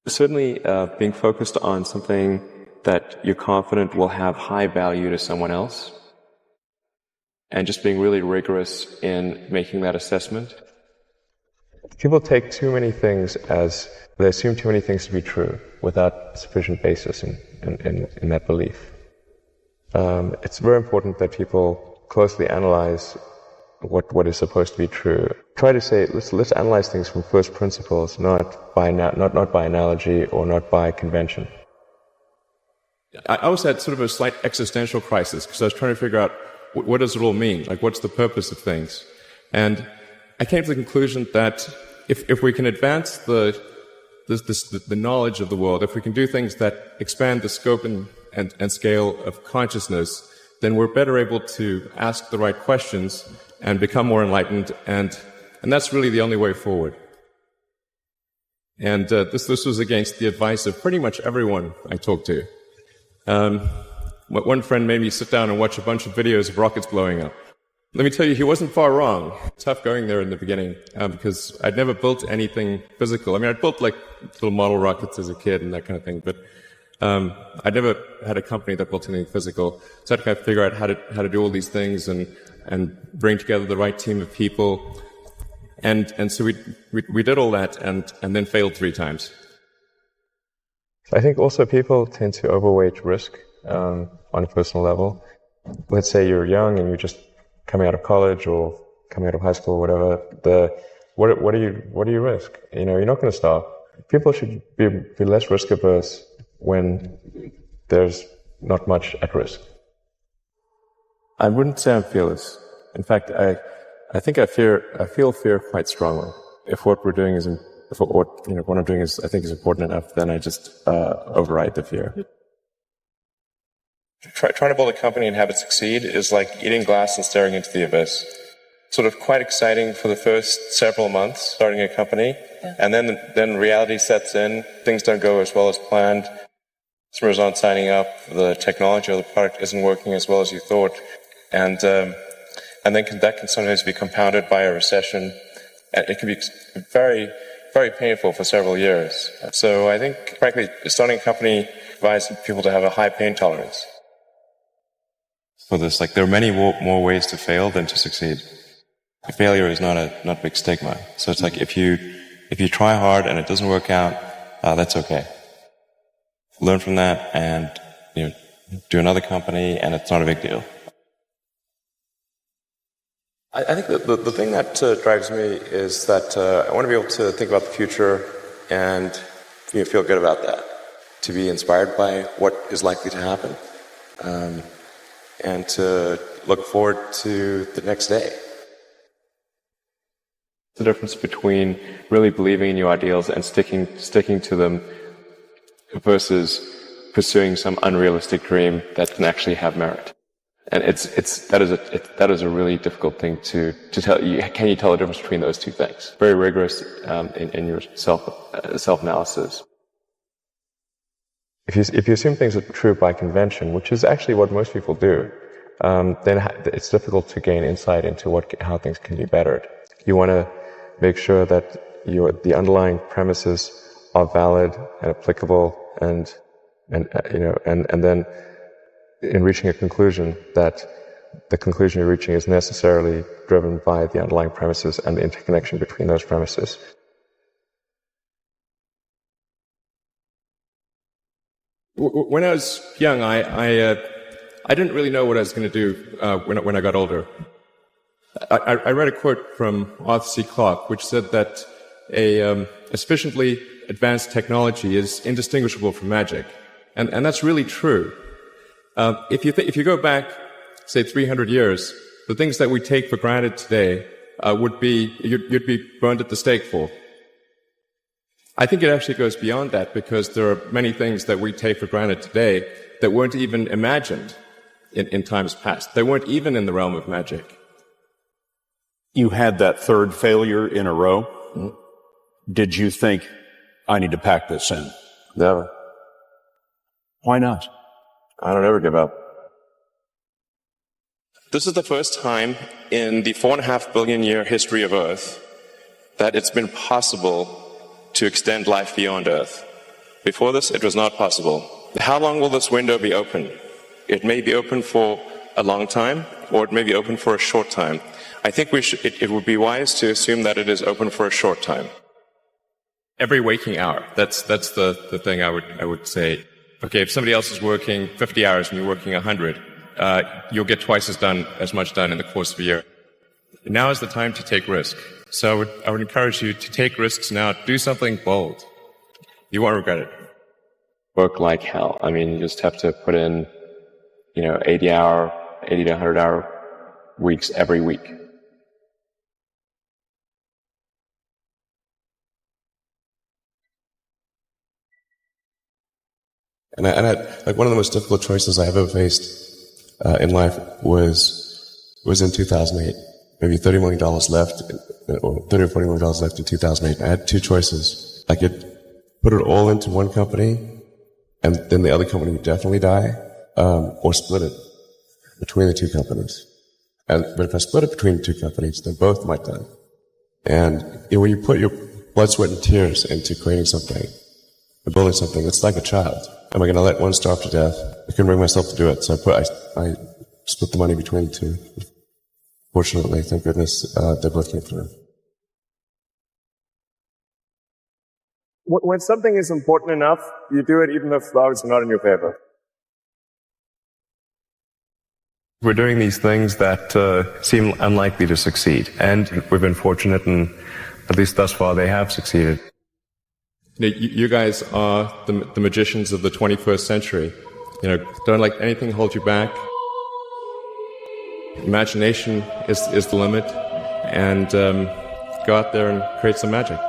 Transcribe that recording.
Certainly, being focused on something that you're confident will have high value to someone else, and just being really rigorous in making that assessment. People take too many things they assume too many things to be true without sufficient basis in that belief. It's very important that people closely analyze what is supposed to be true. Try to say, let's analyze things from first principles, not by analogy or not by convention. I also had sort of a slight existential crisis because I was trying to figure out what does it all mean? Like, what's the purpose of things? And I came to the conclusion that if we can advance the knowledge of the world, if we can do things that expand the scope and scale of consciousness, then we're better able to ask the right questions and become more enlightened, and that's really the only way forward. And this was against the advice of pretty much everyone I talked to. One friend made me sit down and watch a bunch of videos of rockets blowing up. Let me tell you, he wasn't far wrong. Tough going there in the beginning, because I'd never built anything physical. I mean, I'd built like little model rockets as a kid and that kind of thing, but I'd never had a company that built anything physical. So I had to kind of figure out how to do all these things and bring together the right team of people. And so we did all that and then failed 3 times. I think also people tend to overweight risk on a personal level. Let's say you're young and you're just coming out of college or coming out of high school, or whatever. What do you risk? You're not going to stop. People should be less risk averse when there's not much at risk. I wouldn't say I'm fearless. In fact, I think I feel fear quite strongly. If what we're doing is, what I'm doing is, I think, is important enough, then I just override the fear. Trying to build a company and have it succeed is like eating glass and staring into the abyss. Sort of quite exciting for the first several months starting a company, and then reality sets in. Things don't go as well as planned. Customers aren't signing up. The technology or the product isn't working as well as you thought, and then that can sometimes be compounded by a recession. It can be very, very painful for several years. So I think, frankly, starting a company advises people to have a high pain tolerance. For this, there are many more ways to fail than to succeed. Failure is not a big stigma. So it's like if you try hard and it doesn't work out, that's okay. Learn from that and do another company, and it's not a big deal. I think that the thing that drives me is that I want to be able to think about the future and feel good about that, to be inspired by what is likely to happen, and to look forward to the next day. The difference between really believing in your ideals and sticking to them versus pursuing some unrealistic dream that can actually have merit. And that is a really difficult thing to tell you. Can you tell the difference between those two things? Very rigorous in your self-analysis. If you assume things are true by convention, which is actually what most people do, then it's difficult to gain insight into how things can be bettered. You want to make sure that the underlying premises are valid and applicable, and then in reaching a conclusion, that the conclusion you're reaching is necessarily driven by the underlying premises and the interconnection between those premises. When I was young, I didn't really know what I was going to do when I got older. I read a quote from Arthur C. Clarke, which said that a sufficiently advanced technology is indistinguishable from magic, and that's really true. If you go back, say 300 years, the things that we take for granted today you'd be burned at the stake for. I think it actually goes beyond that, because there are many things that we take for granted today that weren't even imagined in times past. They weren't even in the realm of magic. You had that third failure in a row. Mm-hmm. Did you think, I need to pack this in? Never. Why not? I don't ever give up. This is the first time in the 4.5 billion year history of Earth that it's been possible to extend life beyond Earth. Before this, it was not possible. How long will this window be open? It may be open for a long time, or it may be open for a short time. I think it would be wise to assume that it is open for a short time. Every waking hour. That's the thing I would say. Okay, if somebody else is working 50 hours and you're working 100, you'll get twice as much done in the course of a year. Now is the time to take risk. So I would encourage you to take risks now. Do something bold. You won't regret it. Work like hell. I mean, you just have to put in, 80 to 100 hour weeks every week. And like one of the most difficult choices I ever faced in life was in 2008. Maybe $30 million left, or $30 or $40 million left in 2008. I had two choices. I could put it all into one company, and then the other company would definitely die, or split it between the two companies. But if I split it between the two companies, then both might die. And when you put your blood, sweat, and tears into creating something, and building something, it's like a child. Am I going to let one starve to death? I couldn't bring myself to do it, so I split the money between the two. Fortunately, thank goodness, they both came through. When something is important enough, you do it even if the odds are not in your favor. We're doing these things that seem unlikely to succeed, and we've been fortunate, and at least thus far they have succeeded. You guys are the magicians of the 21st century. Don't let anything hold you back. Imagination is the limit, and go out there and create some magic.